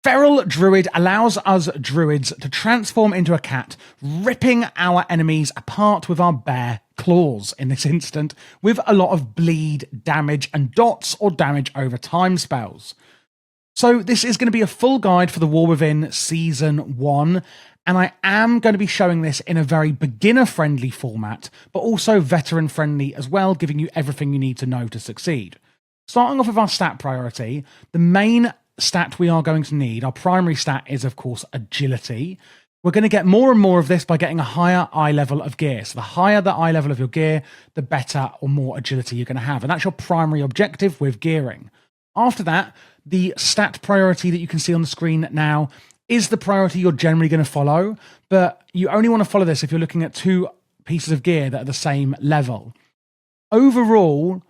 Feral Druid allows us druids to transform into a cat, ripping our enemies apart with our bare claws in this instant, with a lot of bleed, damage, and dots or damage over time spells. So this is going to be a full guide for the War Within Season 1, and I am going to be showing this in a very beginner-friendly format, but also veteran-friendly as well, giving you everything you need to know to succeed. Starting off with our stat priority, the main stat we are going to need, our primary stat, is of course agility. We're going to get more and more of this by getting a higher eye level of gear. So the higher the eye level of your gear, the better or more agility you're going to have. And that's your primary objective with gearing. After that, the stat priority that you can see on the screen now is the priority you're generally going to follow, but you only want to follow this if you're looking at two pieces of gear that are the same level. Overall,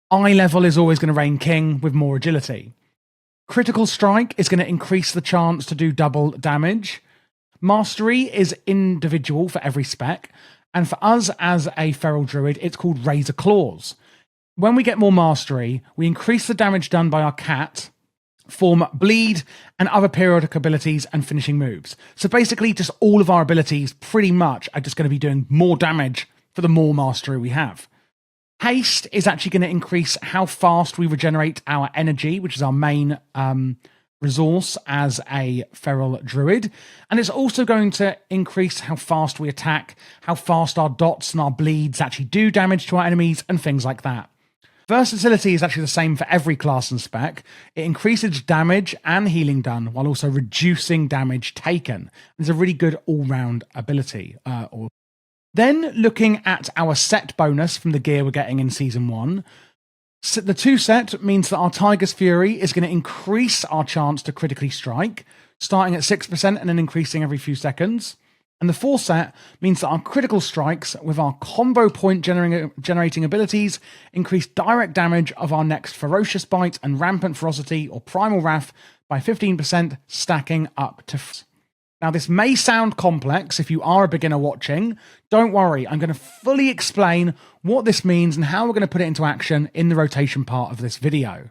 eye level is always going to reign king with more agility. Critical strike is going to increase the chance to do double damage. Mastery is individual for every spec. And for us as a Feral Druid, it's called Razor Claws. When we get more mastery, we increase the damage done by our cat, form bleed, and other periodic abilities and finishing moves. So basically, just all of our abilities pretty much are just going to be doing more damage for the more mastery we have. Haste is actually going to increase how fast we regenerate our energy, which is our main resource as a Feral Druid. And it's also going to increase how fast we attack, how fast our dots and our bleeds actually do damage to our enemies, and things like that. Versatility is actually the same for every class and spec. It increases damage and healing done while also reducing damage taken. It's a really good all-round ability. Then looking at our set bonus from the gear we're getting in Season 1, the 2 set means that our Tiger's Fury is going to increase our chance to critically strike, starting at 6% and then increasing every few seconds. And the 4 set means that our critical strikes with our combo point generating abilities increase direct damage of our next Ferocious Bite and Rampant Ferocity or Primal Wrath by 15%, stacking up to... Now, this may sound complex if you are a beginner watching. Don't worry, I'm going to fully explain what this means and how we're going to put it into action in the rotation part of this video.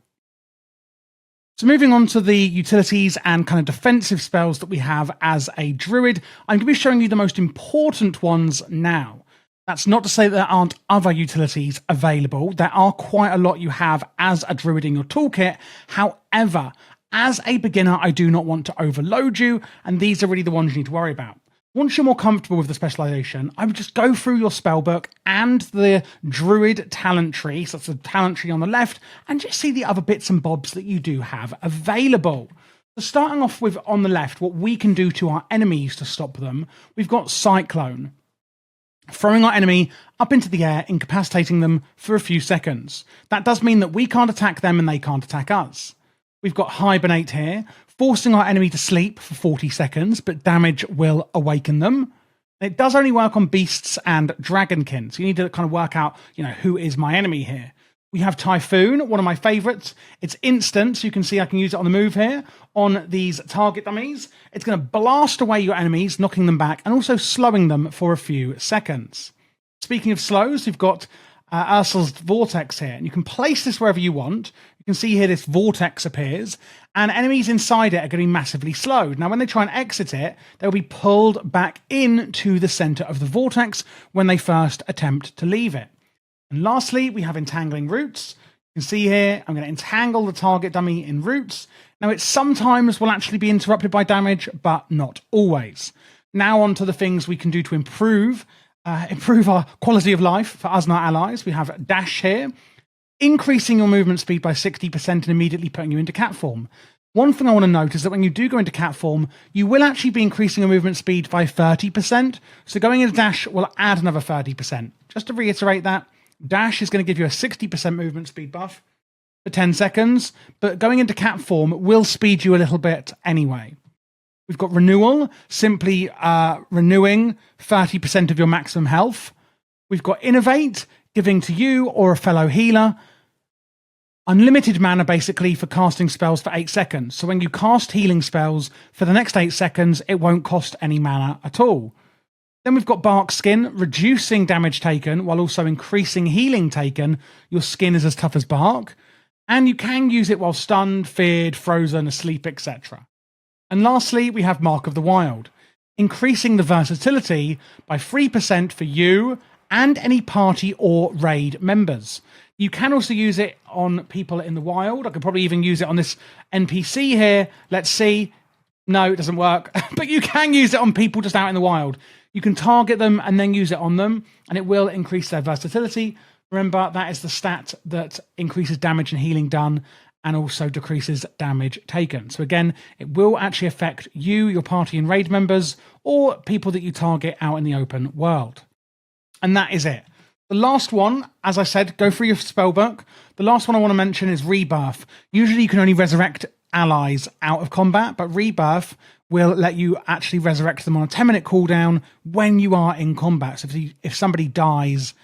So moving on to the utilities and kind of defensive spells that we have as a druid, I'm going to be showing you the most important ones now. That's not to say that there aren't other utilities available. There are quite a lot you have as a druid in your toolkit. However, as a beginner, I do not want to overload you, and these are really the ones you need to worry about. Once you're more comfortable with the specialization, I would just go through your spellbook and the druid talent tree, so that's the talent tree on the left, and just see the other bits and bobs that you do have available. So starting off with, on the left, what we can do to our enemies to stop them, we've got Cyclone. Throwing our enemy up into the air, incapacitating them for a few seconds. That does mean that we can't attack them and they can't attack us. We've got Hibernate here, forcing our enemy to sleep for 40 seconds, but damage will awaken them. It does only work on beasts and dragonkin, so you need to kind of work out, who is my enemy here. We have Typhoon, one of my favorites. It's instant, so you can see I can use it on the move here on these target dummies. It's going to blast away your enemies, knocking them back, and also slowing them for a few seconds. Speaking of slows, we've got Ursul's Vortex here, and you can place this wherever you want. You can see here this vortex appears, and enemies inside it are going to be massively slowed. Now, when they try and exit it, they'll be pulled back into the center of the vortex when they first attempt to leave it. And lastly, we have Entangling Roots. You can see here, I'm going to entangle the target dummy in roots. Now, it sometimes will actually be interrupted by damage, but not always. Now on to the things we can do to improve our quality of life for us and our allies. We have Dash here, increasing your movement speed by 60% and immediately putting you into cat form. One thing I want to note is that when you do go into cat form, you will actually be increasing your movement speed by 30%. So going into Dash will add another 30%. Just to reiterate that, Dash is going to give you a 60% movement speed buff for 10 seconds, but going into cat form will speed you a little bit anyway. We've got Renewal, simply renewing 30% of your maximum health. We've got Innovate, giving to you or a fellow healer unlimited mana, basically, for casting spells for 8 seconds. So when you cast healing spells for the next 8 seconds, it won't cost any mana at all. Then we've got Bark Skin, reducing damage taken while also increasing healing taken. Your skin is as tough as bark. And you can use it while stunned, feared, frozen, asleep, etc. And lastly, we have Mark of the Wild, increasing the versatility by 3% for you and any party or raid members. You can also use it on people in the wild. I could probably even use it on this NPC here. Let's see. No, it doesn't work. But you can use it on people just out in the wild. You can target them and then use it on them, and it will increase their versatility. Remember, that is the stat that increases damage and healing done and also decreases damage taken. So again, it will actually affect you, your party and raid members, or people that you target out in the open world. And that is it. The last one, as I said, go through your spellbook. The last one I want to mention is Rebirth. Usually you can only resurrect allies out of combat, but Rebirth will let you actually resurrect them on a 10-minute cooldown when you are in combat. So if somebody dies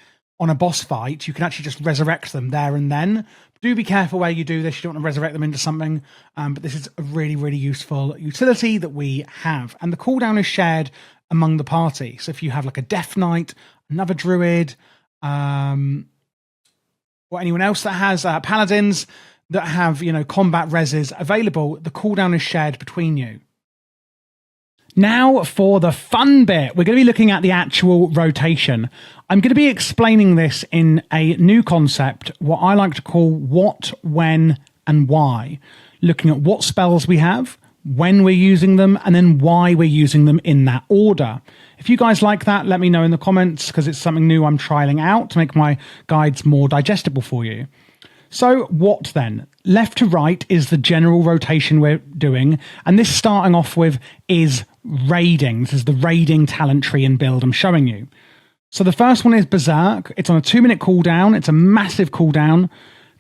on a boss fight, you can actually just resurrect them there and then. Do be careful where you do this. You don't want to resurrect them into something, but this is a really, really useful utility that we have. And the cooldown is shared among the party. So if you have like a Death Knight, another Druid, or anyone else that has paladins that have, combat reses available, the cooldown is shared between you. Now for the fun bit, we're going to be looking at the actual rotation. I'm going to be explaining this in a new concept, what I like to call what, when, and why. Looking at what spells we have, when we're using them, and then why we're using them in that order. If you guys like that, let me know in the comments, because it's something new I'm trialing out to make my guides more digestible for you. So what then? Left to right is the general rotation we're doing, and this starting off with is raiding. This is the raiding talent tree and build I'm showing you. So the first one is Berserk. It's on a 2-minute cooldown. It's a massive cooldown.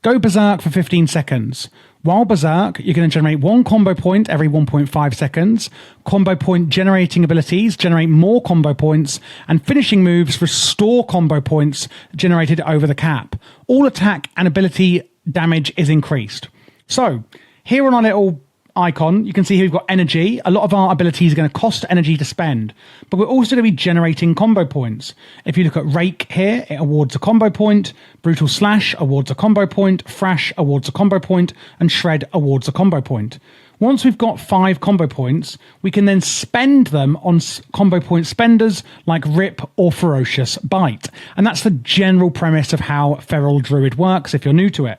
Go Berserk for 15 seconds. While Berserk, you're going to generate 1 combo point every 1.5 seconds. Combo point generating abilities generate more combo points, and finishing moves restore combo points generated over the cap. All attack and ability damage is increased. So here on our little icon, you can see here we've got energy. A lot of our abilities are going to cost energy to spend, but we're also going to be generating combo points. If you look at Rake here, it awards a combo point. Brutal Slash awards a combo point. Thrash awards a combo point, and Shred awards a combo point. Once we've got 5 combo points, we can then spend them on combo point spenders like Rip or Ferocious Bite. And that's the general premise of how Feral Druid works if you're new to it.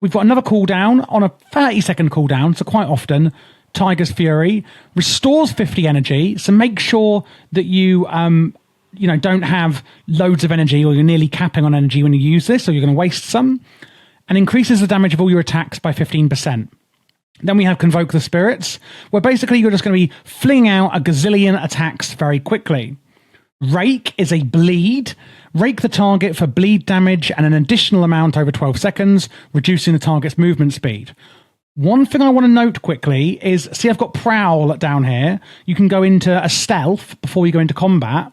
We've got another cooldown on a 30-second cooldown, so quite often, Tiger's Fury restores 50 energy, so make sure that you don't have loads of energy, or you're nearly capping on energy when you use this, or you're going to waste some, and increases the damage of all your attacks by 15%. Then we have Convoke the Spirits, where basically you're just going to be flinging out a gazillion attacks very quickly. Rake is a bleed. Rake the target for bleed damage and an additional amount over 12 seconds, reducing the target's movement speed. One thing I want to note quickly is, see, I've got Prowl down here. You can go into a stealth before you go into combat.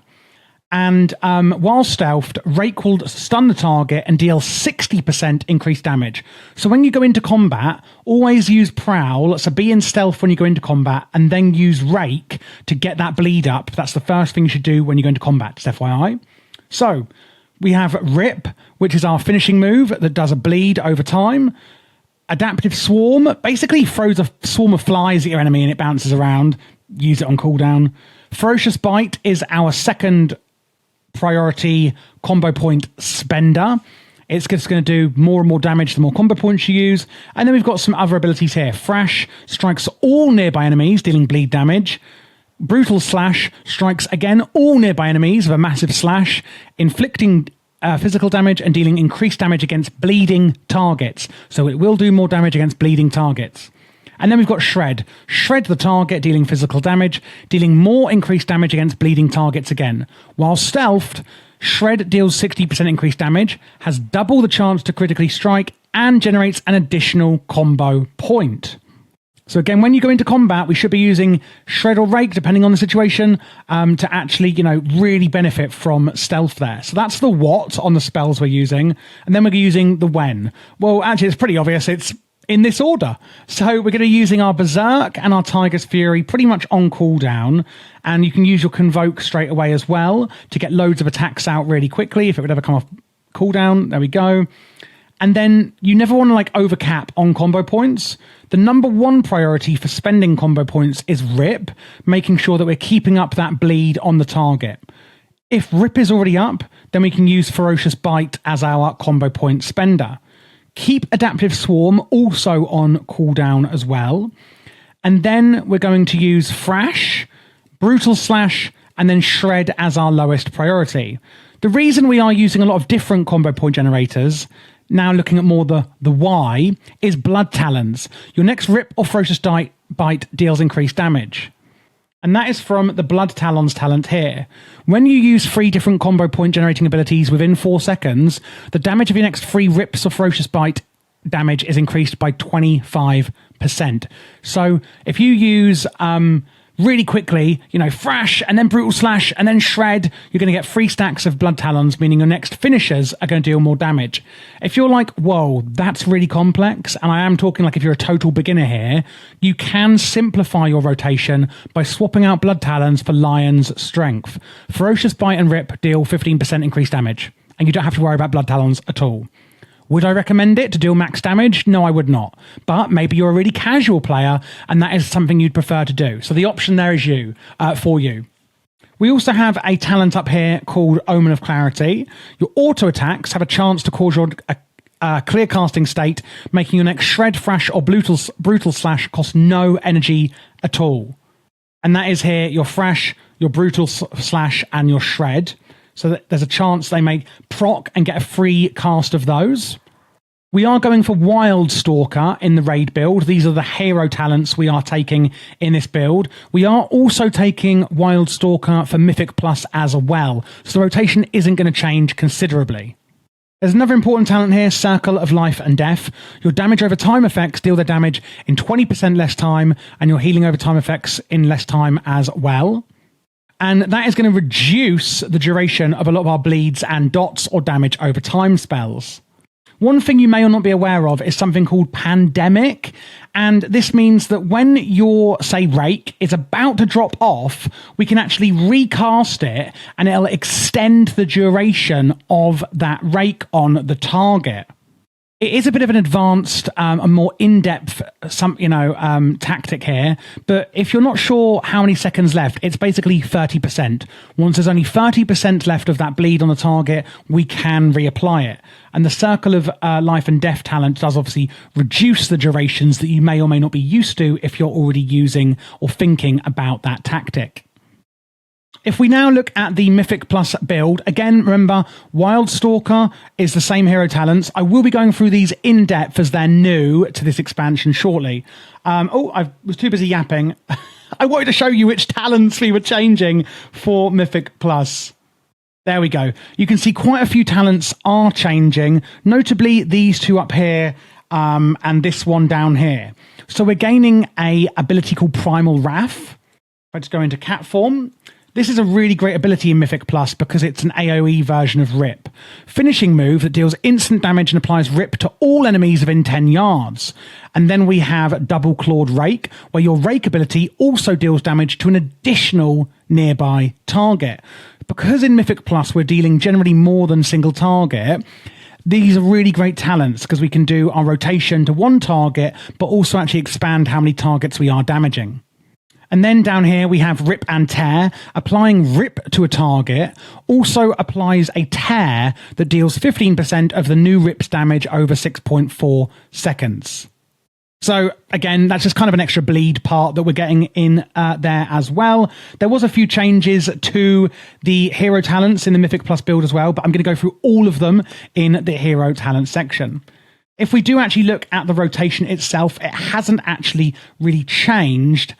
And while stealthed, Rake will stun the target and deal 60% increased damage. So when you go into combat, always use Prowl. So be in stealth when you go into combat, and then use Rake to get that bleed up. That's the first thing you should do when you go into combat, just FYI. So we have Rip, which is our finishing move that does a bleed over time. Adaptive Swarm basically throws a swarm of flies at your enemy and it bounces around. Use it on cooldown. Ferocious Bite is our second priority combo point spender. It's just going to do more and more damage the more combo points you use. And then we've got some other abilities here. Thrash strikes all nearby enemies, dealing bleed damage. Brutal Slash strikes again all nearby enemies with a massive slash, inflicting physical damage and dealing increased damage against bleeding targets. So it will do more damage against bleeding targets. And then we've got Shred. Shred the target, dealing physical damage, dealing more increased damage against bleeding targets again. While stealthed, Shred deals 60% increased damage, has double the chance to critically strike, and generates an additional combo point. So again, when you go into combat, we should be using Shred or Rake, depending on the situation, to actually, really benefit from stealth there. So that's the what on the spells we're using. And then we're using the when. Well, actually, it's pretty obvious. It's in this order. So we're going to be using our Berserk and our Tiger's Fury pretty much on cooldown. And you can use your Convoke straight away as well to get loads of attacks out really quickly if it would ever come off cooldown. There we go. And then you never want to like overcap on combo points. The number one priority for spending combo points is Rip, making sure that we're keeping up that bleed on the target. If Rip is already up, then we can use Ferocious Bite as our combo point spender. Keep Adaptive Swarm also on cooldown as well. And then we're going to use Thrash, Brutal Slash, and then Shred as our lowest priority. The reason we are using a lot of different combo point generators, now looking at more the why, is Blood Talons. Your next Rip or Ferocious Bite deals increased damage. And that is from the Blood Talons talent here. When you use 3 different combo point generating abilities within 4 seconds, the damage of your next 3 Rips or Ferocious Bite damage is increased by 25%. So if you use really quickly, Thrash and then Brutal Slash and then Shred, you're going to get 3 stacks of Blood Talons, meaning your next finishers are going to deal more damage. If you're like, whoa, that's really complex, and I am talking like if you're a total beginner here, you can simplify your rotation by swapping out Blood Talons for Lion's Strength. Ferocious Bite and Rip deal 15% increased damage, and you don't have to worry about Blood Talons at all. Would I recommend it to deal max damage? No, I would not. But maybe you're a really casual player and that is something you'd prefer to do. So the option there is for you. We also have a talent up here called Omen of Clarity. Your auto attacks have a chance to cause your clear casting state, making your next Shred, Thrash, or Brutal Slash cost no energy at all. And that is here your Thrash, your Brutal Slash, and your Shred. So that there's a chance they may proc and get a free cast of those. We are going for Wildstalker in the raid build. These are the hero talents we are taking in this build. We are also taking Wildstalker for Mythic Plus as well. So the rotation isn't going to change considerably. There's another important talent here, Circle of Life and Death. Your damage over time effects deal their damage in 20% less time, and your healing over time effects in less time as well. And that is going to reduce the duration of a lot of our bleeds and dots or damage over time spells. One thing you may or not be aware of is something called Pandemic. And this means that when your, say, Rake is about to drop off, we can actually recast it and it'll extend the duration of that Rake on the target. It is a bit of an advanced, a more in-depth, tactic here. But if you're not sure how many seconds left, it's basically 30%. Once there's only 30% left of that bleed on the target, we can reapply it. And the Circle of Life and Death talent does obviously reduce the durations that you may or may not be used to if you're already using or thinking about that tactic. If we now look at the Mythic Plus build, again, remember, Wildstalker is the same hero talents. I will be going through these in depth as they're new to this expansion shortly. I was too busy yapping. I wanted to show you which talents we were changing for Mythic Plus. There we go. You can see quite a few talents are changing, notably these two up here and this one down here. So we're gaining a ability called Primal Wrath. If I just go into cat form, this is a really great ability in Mythic Plus because it's an AoE version of Rip. Finishing move that deals instant damage and applies Rip to all enemies within 10 yards. And then we have Double Clawed Rake, where your Rake ability also deals damage to an additional nearby target. Because in Mythic Plus we're dealing generally more than single target, these are really great talents because we can do our rotation to one target, but also actually expand how many targets we are damaging. And then down here we have Rip and Tear. Applying Rip to a target also applies a Tear that deals 15% of the new Rip's damage over 6.4 seconds. So again, that's just kind of an extra bleed part that we're getting in there as well. There was a few changes to the hero talents in the Mythic Plus build as well, but I'm going to go through all of them in the hero talent section. If we do actually look at the rotation itself, it hasn't actually really changed.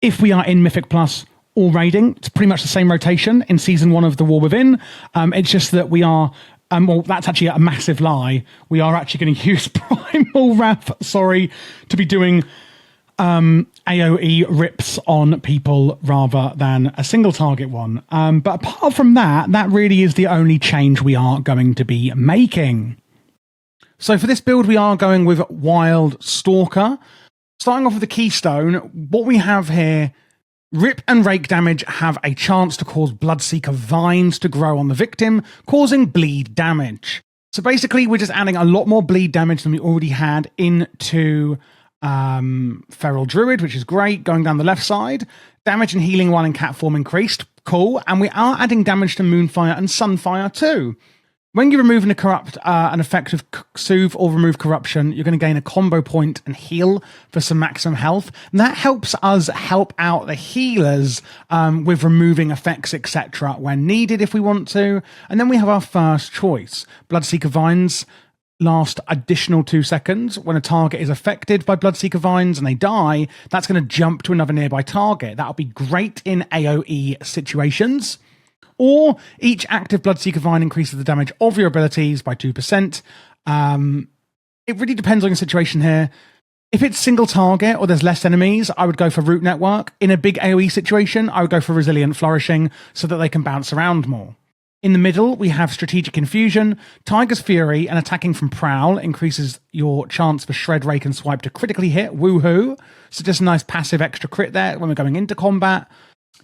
If we are in Mythic Plus or raiding, it's pretty much the same rotation in Season 1 of The War Within. It's just that we are, well, that's actually a massive lie. We are actually going to use Primal Wrath, to be doing AoE rips on people rather than a single target one. But apart from that, that really is the only change we are going to be making. So for this build, we are going with Wildstalker. Starting off with the Keystone, what we have here, Rip and Rake damage have a chance to cause Bloodseeker vines to grow on the victim, causing bleed damage. So basically, we're just adding a lot more bleed damage than we already had into Feral Druid, which is great. Going down the left side, damage and healing while in cat form increased. Cool. And we are adding damage to Moonfire and Sunfire too. When you remove an effect of Soothe or remove Corruption, you're going to gain a combo point and heal for some maximum health. And that helps us help out the healers with removing effects, etc. when needed if we want to. And then we have our first choice. Bloodseeker Vines last additional 2 seconds. When a target is affected by Bloodseeker Vines and they die, that's going to jump to another nearby target. That'll be great in AoE situations. Or each active Bloodseeker Vine increases the damage of your abilities by 2%. It really depends on your situation here. If it's single target or there's less enemies, I would go for Root Network. In a big AoE situation, I would go for Resilient Flourishing so that they can bounce around more. In the middle, we have Strategic Infusion. Tiger's Fury and attacking from Prowl increases your chance for Shred, Rake, and Swipe to critically hit. Woohoo! So just a nice passive extra crit there when we're going into combat.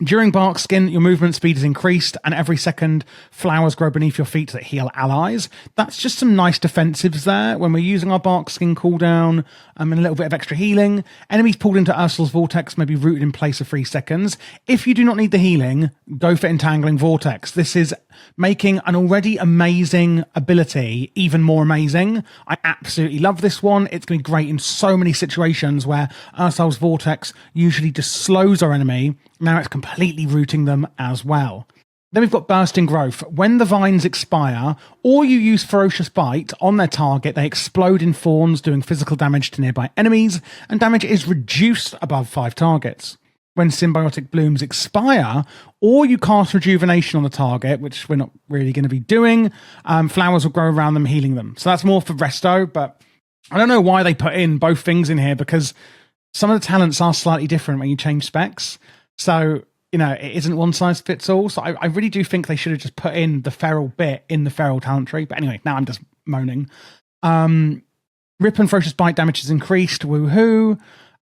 During Bark Skin, your movement speed is increased, and every second, flowers grow beneath your feet that heal allies. That's just some nice defensives there when we're using our Bark Skin cooldown and a little bit of extra healing. Enemies pulled into Ursul's Vortex may be rooted in place for 3 seconds. If you do not need the healing, go for Entangling Vortex. This is making an already amazing ability even more amazing. I absolutely love this one. It's going to be great in so many situations where Ursul's Vortex usually just slows our enemy. Now it's completely rooting them as well. Then we've got Bursting Growth. When the vines expire, or you use Ferocious Bite on their target, they explode in thorns, doing physical damage to nearby enemies, and damage is reduced above 5 targets. When Symbiotic Blooms expire, or you cast Rejuvenation on the target, which we're not really going to be doing, flowers will grow around them, healing them. So that's more for Resto, but I don't know why they put in both things in here, because some of the talents are slightly different when you change specs. So, you know, it isn't one size fits all. So I really do think they should have just put in the feral bit in the feral talent tree. But anyway, now I'm just moaning. Rip and Ferocious Bite damage is increased. Woohoo.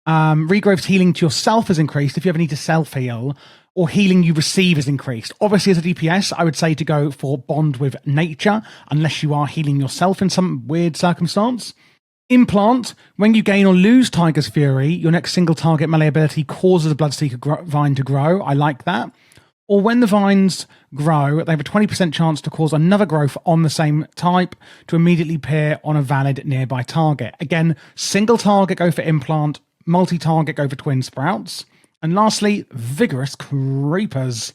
Regrove's healing to yourself is increased if you ever need to self-heal, or healing you receive is increased. Obviously, as a DPS, I would say to go for Bond with Nature, unless you are healing yourself in some weird circumstance. Implant, when you gain or lose Tiger's Fury, your next single target melee ability causes a Bloodseeker Vine to grow. I like that. Or when the vines grow, they have a 20% chance to cause another growth on the same type to immediately appear on a valid nearby target. Again, single target, go for Implant. Multi-target, go for Twin Sprouts. And lastly, Vigorous Creepers.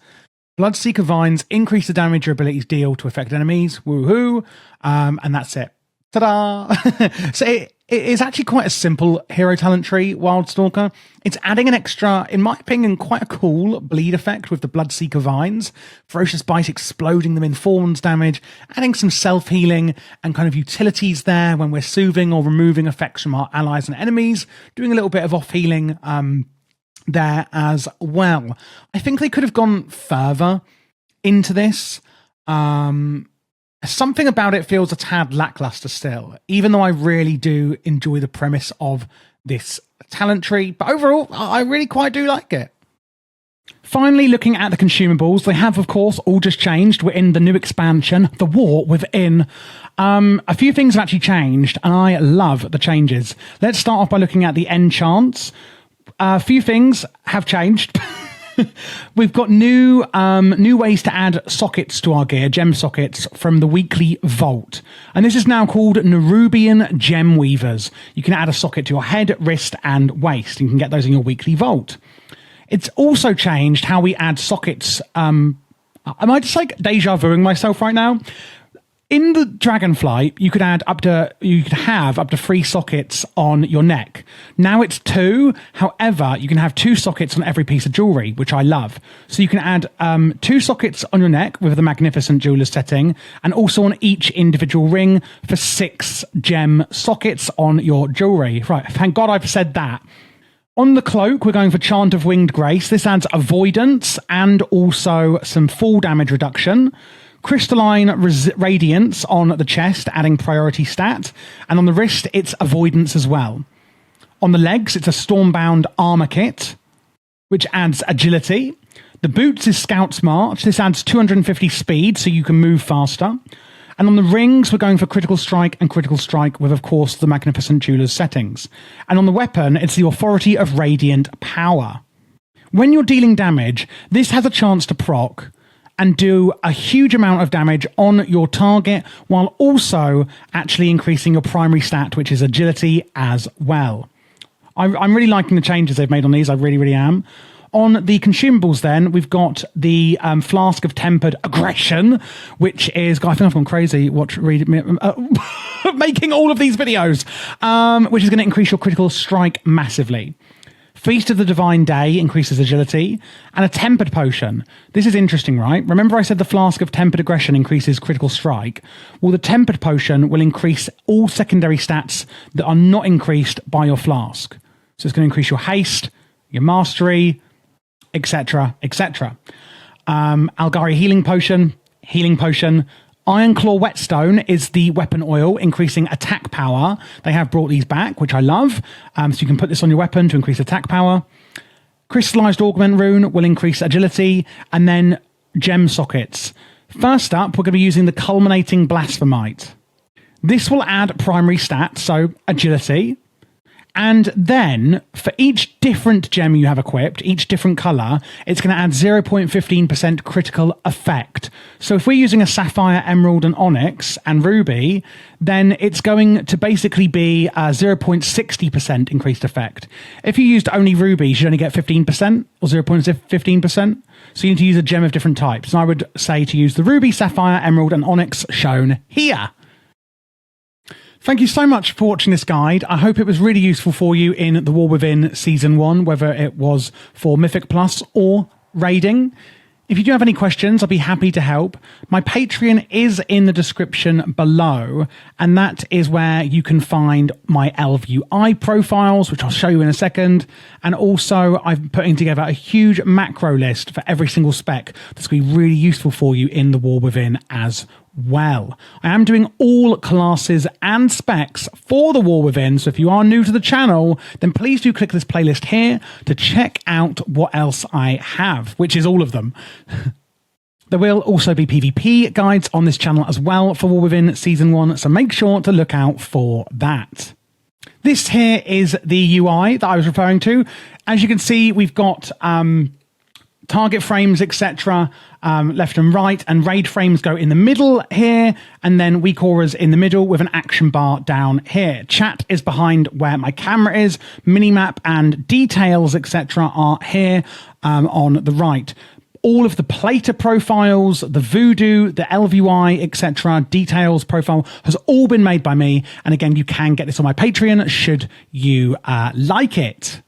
Bloodseeker Vines increase the damage your abilities deal to affected enemies. Woohoo! And that's it. Ta-da! So it is actually quite a simple hero talent tree, Wildstalker. It's adding an extra, in my opinion, quite a cool bleed effect with the Bloodseeker Vines. Ferocious Bite exploding them in thorns damage, adding some self-healing and kind of utilities there when we're soothing or removing effects from our allies and enemies, doing a little bit of off-healing there as well. I think they could have gone further into this. Something about it feels a tad lackluster still, even though I really do enjoy the premise of this talent tree. But overall, I really quite do like it. Finally, looking at the consumables, they have, of course, all just changed. We're in the new expansion, The War Within. A few things have actually changed, and I love the changes. Let's start off by looking at the enchants. A few things have changed. We've got new ways to add sockets to our gear, gem sockets, from the weekly vault. And this is now called Nerubian Gem Weavers. You can add a socket to your head, wrist, and waist. You can get those in your weekly vault. It's also changed how we add sockets. Am I just like deja vuing myself right now? In the Dragonflight, you could have up to 3 sockets on your neck. Now it's 2. However, you can have 2 sockets on every piece of jewelry, which I love. So you can add 2 sockets on your neck with the Magnificent Jeweler's setting, and also on each individual ring for 6 gem sockets on your jewelry. Right, thank God I've said that. On the cloak, we're going for Chant of Winged Grace. This adds avoidance and also some fall damage reduction. Crystalline Radiance on the chest, adding priority stat. And on the wrist, it's avoidance as well. On the legs, it's a Stormbound Armor Kit, which adds agility. The boots is Scout's March. This adds 250 speed, so you can move faster. And on the rings, we're going for critical strike and critical strike with, of course, the Magnificent Jeweler's settings. And on the weapon, it's the Authority of Radiant Power. When you're dealing damage, this has a chance to proc and do a huge amount of damage on your target while also actually increasing your primary stat, which is agility as well. I'm really liking the changes they've made on these. I really, really am. On the consumables then, we've got the Flask of Tempered Aggression, which is, I think I've gone crazy making all of these videos, which is going to increase your critical strike massively. Feast of the Divine Day increases agility, and a Tempered Potion. This is interesting, right? Remember I said the Flask of Tempered Aggression increases critical strike? Well, the Tempered Potion will increase all secondary stats that are not increased by your Flask. So it's going to increase your haste, your mastery, etc., etc. Algari Healing Potion. Iron Claw Whetstone is the weapon oil, increasing attack power. They have brought these back, which I love. So you can put this on your weapon to increase attack power. Crystallized Augment Rune will increase agility. And then Gem Sockets. First up, we're going to be using the Culminating Blasphemite. This will add primary stats, so agility. And then, for each different gem you have equipped, each different colour, it's going to add 0.15% critical effect. So if we're using a Sapphire, Emerald and Onyx and Ruby, then it's going to basically be a 0.60% increased effect. If you used only Ruby, you should only get 15% or 0.15%. So you need to use a gem of different types. And I would say to use the Ruby, Sapphire, Emerald and Onyx shown here. Thank you so much for watching this guide. I hope it was really useful for you in The War Within Season 1, whether it was for Mythic Plus or raiding. If you do have any questions, I'll be happy to help. My Patreon is in the description below, and that is where you can find my LVUI profiles, which I'll show you in a second. And also, I'm putting together a huge macro list for every single spec that's going to be really useful for you in The War Within as well. I am doing all classes and specs for The War Within, so if you are new to the channel, then please do click this playlist here to check out what else I have, which is all of them. There will also be PvP guides on this channel as well for War Within Season 1, so make sure to look out for that. This here is the UI that I was referring to. As you can see, we've got target frames, etc., left and right, and raid frames go in the middle here, and then weak auras in the middle with an action bar down here. Chat is behind where my camera is. Minimap and details, etc., are here on the right. All of the plater profiles, the voodoo, the LVUI, etc., details profile has all been made by me. And again, you can get this on my Patreon should you like it.